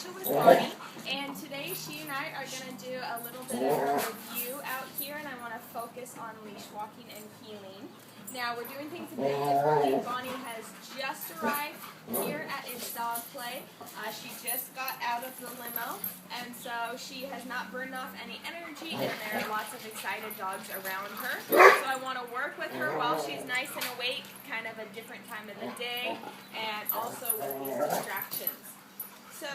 Leisha with Bonnie, and today she and I are going to do a little bit of a review out here, and I want to focus on leash walking and heeling. Now, we're doing things a bit differently. Bonnie has just arrived here at its dog play. She just got out of the limo, and so she has not burned off any energy, and there are lots of excited dogs around her. So I want to work with her while she's nice and awake, kind of a different time of the day, and also with these distractions. So,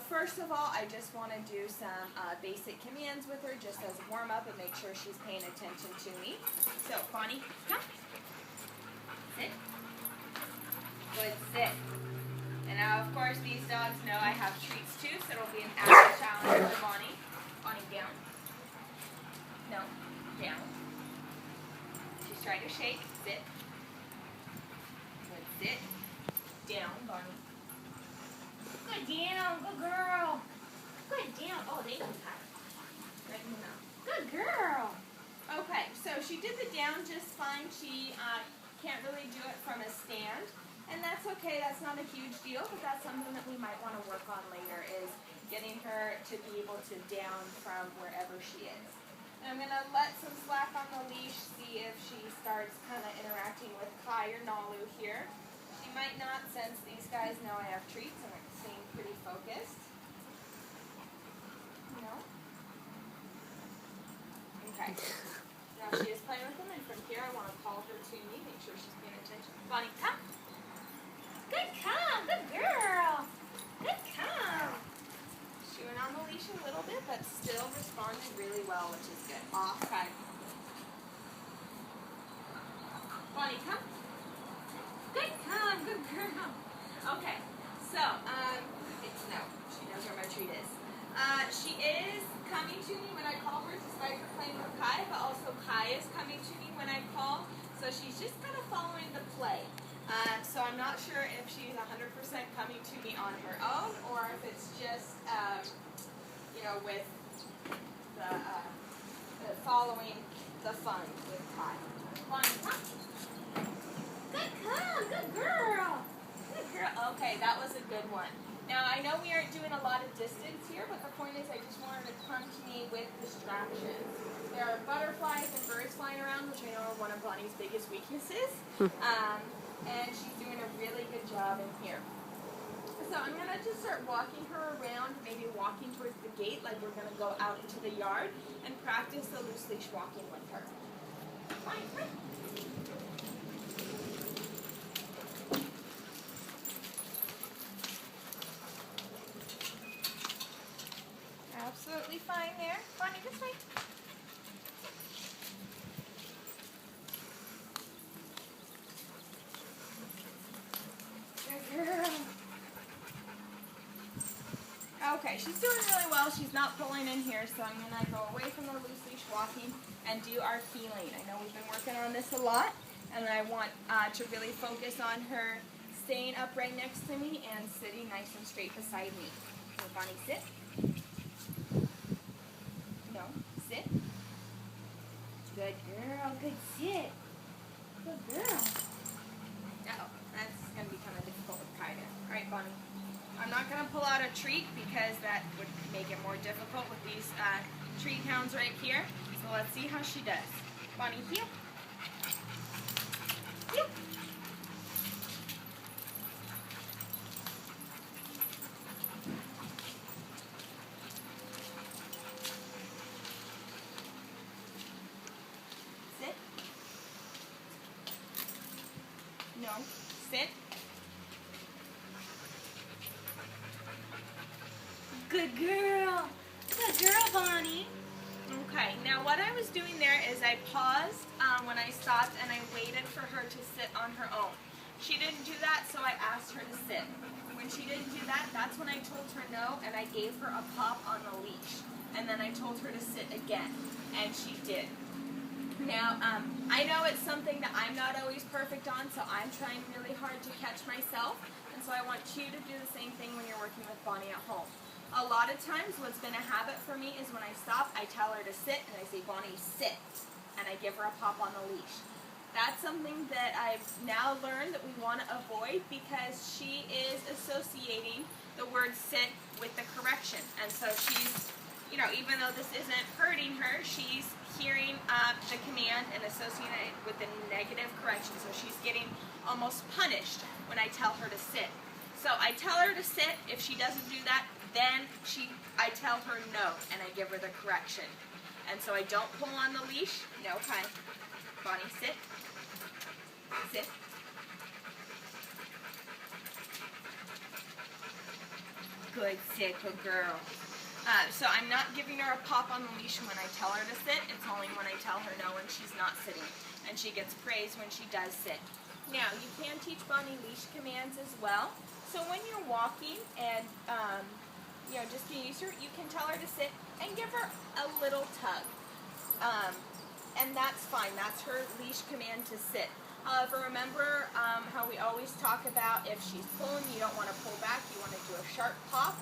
first of all, I just want to do some basic commands with her just as a warm-up and make sure she's paying attention to me. So, Bonnie, come. Sit. Good, sit. And now, of course, these dogs know I have treats too, so it'll be an added challenge for Bonnie. Bonnie, down. No, down. She's trying to shake. Sit. Good, sit. Down, Bonnie. Good down, good girl. Good down. Oh, they don't have it. Right in the mouth. Good girl. Okay, so she did the down just fine. She can't really do it from a stand, and that's okay. That's not a huge deal, but that's something that we might want to work on later, is getting her to be able to down from wherever she is. And I'm going to let some slack on the leash, see if she starts kind of interacting with Kai or Nalu here. She might not, since these guys know I have treats and are staying pretty focused. No? Okay. Now she is playing with them, and from here I want to call her to me, make sure she's paying attention. Bonnie, come. Good come. Good girl. Good come. She went on the leash a little bit, but still responded really well, which is good. Okay. Bonnie, come. Good come. Good girl. Okay. So, no, she knows where my treat is. She is coming to me when I call her, despite her playing with Kai, but also Kai is coming to me when I call, so she's just kind of following the play. So I'm not sure if she's 100% coming to me on her own, or if it's just, with the following the fun with Kai. Bonnie, come. Good come, good girl. Good girl. Okay, that was a good one. Now, I know we aren't doing a lot of distance here, but the point is I just want her to come to me with distractions. There are butterflies and birds flying around, which I know are one of Bonnie's biggest weaknesses. And she's doing a really good job in here. So I'm going to just start walking her around, maybe walking towards the gate, like we're going to go out into the yard, and practice the loose leash walking with her. Bonnie, come. Absolutely fine there. Bonnie, this way. Good girl. Okay, she's doing really well. She's not pulling in here, so I'm going to go away from the loose leash walking and do our heeling. I know we've been working on this a lot, and I want to really focus on her staying upright next to me and sitting nice and straight beside me. So Bonnie, sit. No, sit. Good girl, good sit. Good girl. Uh-oh, that's going to be kind of difficult with Kai there. All right, Bonnie. I'm not going to pull out a treat because that would make it more difficult with these treat hounds right here. So let's see how she does. Bonnie, heel. Heel. Sit. No. Sit. Good girl. Good girl, Bonnie. Okay, now what I was doing there is I paused when I stopped and I waited for her to sit on her own. She didn't do that, so I asked her to sit. When she didn't do that, that's when I told her no, and I gave her a pop on the leash. And then I told her to sit again, and she did. Now, I know it's something that I'm not always perfect on, so I'm trying really hard to catch myself, and so I want you to do the same thing when you're working with Bonnie at home. A lot of times, what's been a habit for me is when I stop, I tell her to sit, and I say, Bonnie, sit, and I give her a pop on the leash. That's something that I've now learned that we want to avoid because she is associating the word sit with the correction. And so she's, even though this isn't hurting her, she's hearing the command and associating it with the negative correction. So she's getting almost punished when I tell her to sit. So I tell her to sit. If she doesn't do that, then I tell her no, and I give her the correction. And so I don't pull on the leash. No, kind. Bonnie, sit. Sit. Good, sit, good girl. So I'm not giving her a pop on the leash when I tell her to sit. It's only when I tell her no when she's not sitting. And she gets praise when she does sit. Now, you can teach Bonnie leash commands as well. So when you're walking and, just getting used to her, you can tell her to sit and give her a little tug. And that's fine. That's her leash command to sit. However, remember how we always talk about if she's pulling, you don't want to pull back. You want to do a sharp pop.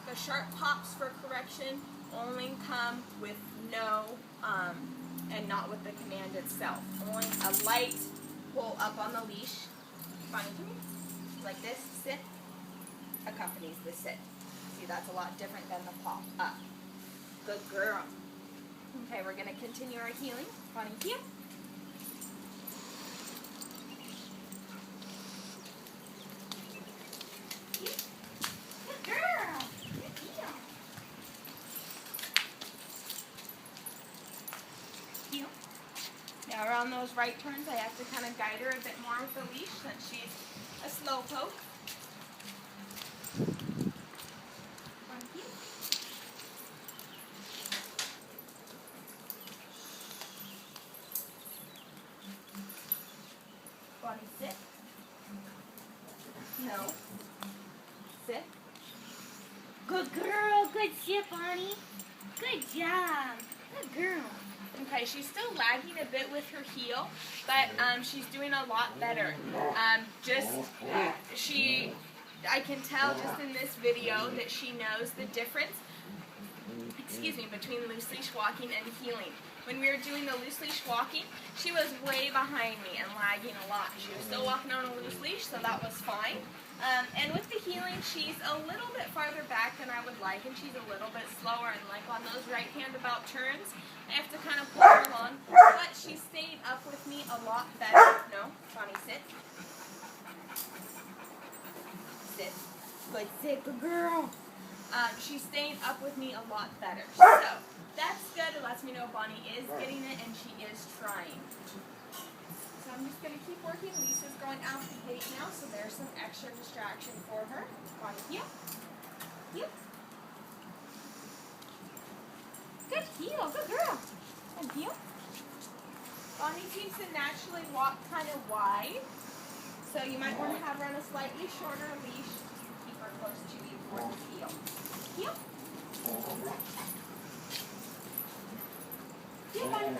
The sharp pops for correction only come with no and not with the command itself. Only a light pull up on the leash. Bonnie, come here. Like this, sit, accompanies the sit. See, that's a lot different than the pop up. Good girl. Okay, we're going to continue our healing. Bonnie, heel. Good girl. Good heel. Heel. Now around those right turns, I have to kind of guide her a bit more with the leash since she's a slow poke. Bonnie, sit. No. Sit. Good girl. Good sit, Bonnie. Good job. Good girl. Okay, she's still lagging a bit with her heel, but she's doing a lot better. I can tell just in this video that she knows the difference, between loose leash walking and heeling. When we were doing the loose leash walking, she was way behind me and lagging a lot. She was still walking on a loose leash, so that was fine. And with the heeling, she's a little bit farther back than I would like, and she's a little bit slower. And like on those right handabout turns, I have to kind of pull her along. But she's staying up with me a lot better. No, Bonnie, sit. Sit. Good, sit, good girl. She's staying up with me a lot better. So that's good. It lets me know Bonnie is getting it and she is trying. So I'm just going to keep working. Lisa's going out the gate now, so there's some extra distraction for her. Bonnie, heel. Heel. Good heel. Good girl. And heel. Bonnie seems to naturally walk kind of wide, so you might want to have her on a slightly shorter leash to keep her close to you for the heel. Heel. Heel, Bonnie.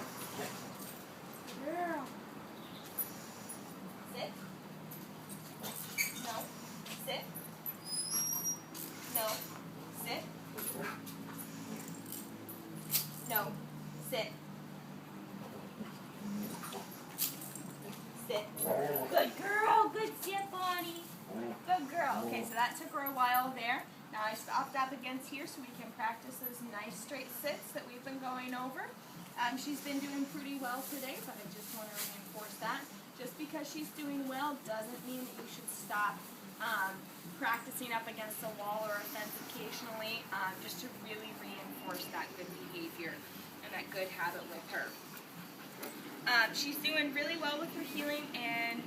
Girl. Sit. No. Sit. No. Sit. No. Sit. Sit. Good girl. Good sit, Bonnie. Good girl. Okay, so that took her a while there. Now I stopped up against here so we can practice those nice straight sits that we've been going over. She's been doing pretty well today, but I just want to reinforce that. Just because she's doing well doesn't mean that you should stop practicing up against the wall or a fence occasionally, just to really reinforce that good behavior and that good habit with her. She's doing really well with her heeling, and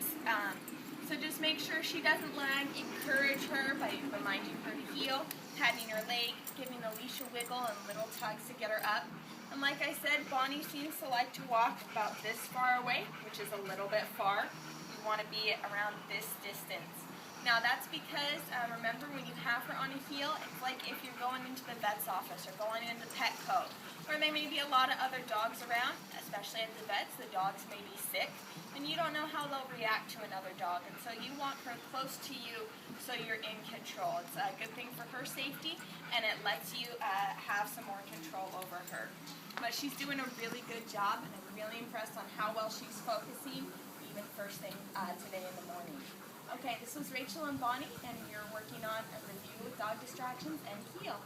so just make sure she doesn't lag. Encourage her by reminding her to heel, patting her leg, giving the leash a wiggle and little tugs to get her up. And like I said, Bonnie seems to like to walk about this far away, which is a little bit far. You want to be around this distance. Now that's because, remember when you have her on a heel, it's like if you're going into the vet's office or going into Petco, where there may be a lot of other dogs around, especially at the vets. The dogs may be sick, and you don't know how they'll react to another dog, and so you want her close to you so you're in control. It's a good thing for her safety, and it lets you have some more control over her. But she's doing a really good job, and I'm really impressed on how well she's focusing movement first thing today in the morning. Okay, this was Rachel and Bonnie, and you're working on a review with dog distractions and heel.